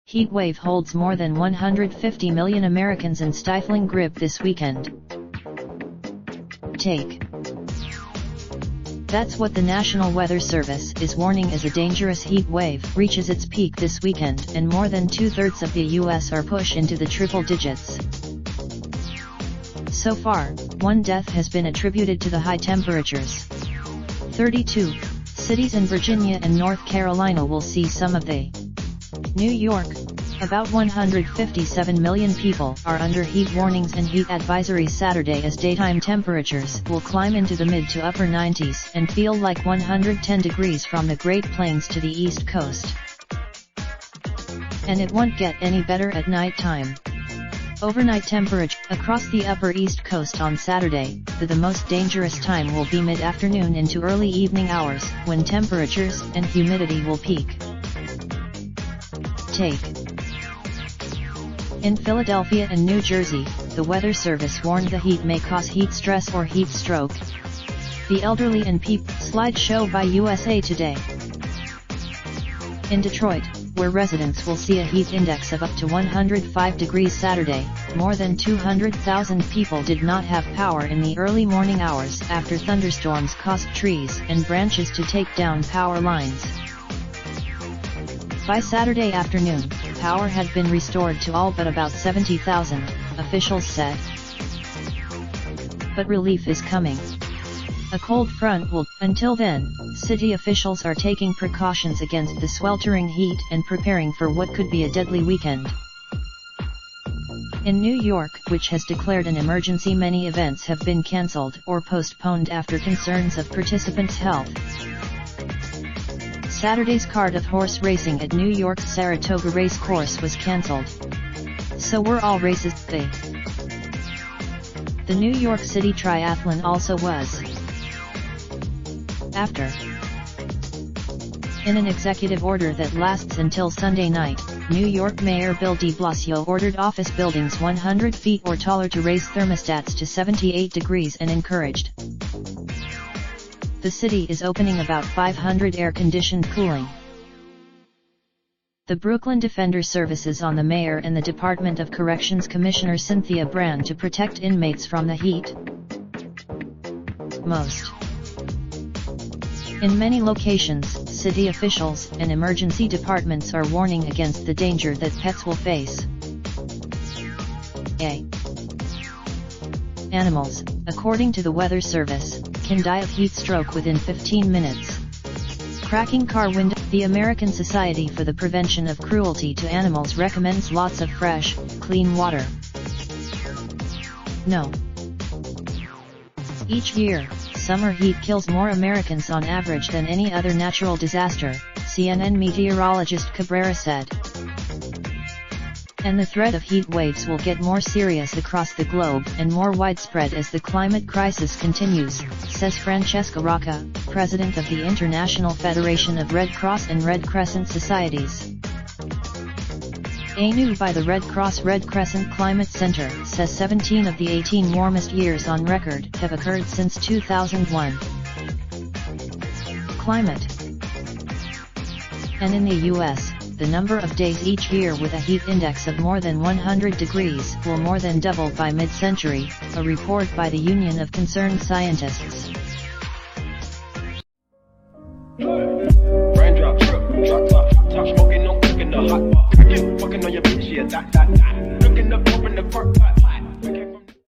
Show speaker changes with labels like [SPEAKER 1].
[SPEAKER 1] Heat wave holds more than 150 million Americans in stifling grip this weekend. That's what the National Weather Service is warning as a dangerous heat wave reaches its peak this weekend, and more than two-thirds of the U.S. are pushed into the triple digits. So far, one death has been attributed to the high temperatures. 32 cities in Virginia and North Carolina will see some of the New York, about 157 million people are under heat warnings and heat advisories Saturday, as daytime temperatures will climb into the mid to upper 90s and feel like 110 degrees from the Great Plains to the East Coast. And it won't get any better at night time. Overnight temperature across the upper East Coast on Saturday, the most dangerous time will be mid-afternoon into early evening hours, when temperatures and humidity will peak. In Philadelphia and New Jersey, the Weather Service warned the heat may cause heat stress or heat stroke. The elderly and people slideshow by USA Today. In Detroit, where residents will see a heat index of up to 105 degrees Saturday, more than 200,000 people did not have power in the early morning hours after thunderstorms caused trees and branches to take down power lines. By Saturday afternoon, power had been restored to all but about 70,000, officials said. But relief is coming. A cold front will. Until then, city officials are taking precautions against the sweltering heat and preparing for what could be a deadly weekend. In New York, which has declared an emergency, many events have been cancelled or postponed after concerns of participants' health. Saturday's cart of horse racing at New York's Saratoga Race Course was cancelled. So were all races. The New York City Triathlon also was. After. In an executive order that lasts until Sunday night, New York Mayor Bill de Blasio ordered office buildings 100 feet or taller to raise thermostats to 78 degrees and encouraged. The city is opening about 500 air-conditioned cooling. The Brooklyn Defender Services on the mayor and the Department of Corrections Commissioner Cynthia Brand to protect inmates from the heat. In many locations, city officials and emergency departments are warning against the danger that pets will face. Animals, according to the Weather Service, can die of heat stroke within 15 minutes. Cracking car window. The American Society for the Prevention of Cruelty to Animals recommends lots of fresh, clean water. Each year, summer heat kills more Americans on average than any other natural disaster, CNN meteorologist Cabrera said. And the threat of heat waves will get more serious across the globe and more widespread as the climate crisis continues, says Francesca Rocca, president of the International Federation of Red Cross and Red Crescent Societies. A new by the Red Cross Red Crescent Climate Center says 17 of the 18 warmest years on record have occurred since 2001. Climate. And in the U.S., the number of days each year with a heat index of more than 100 degrees will more than double by mid-century, a report by the Union of Concerned Scientists.
[SPEAKER 2] Raindrop, drop top smoking, no cooking the hot pot. Fucking on your bitch, yeah, that. Looking up, open the park pot.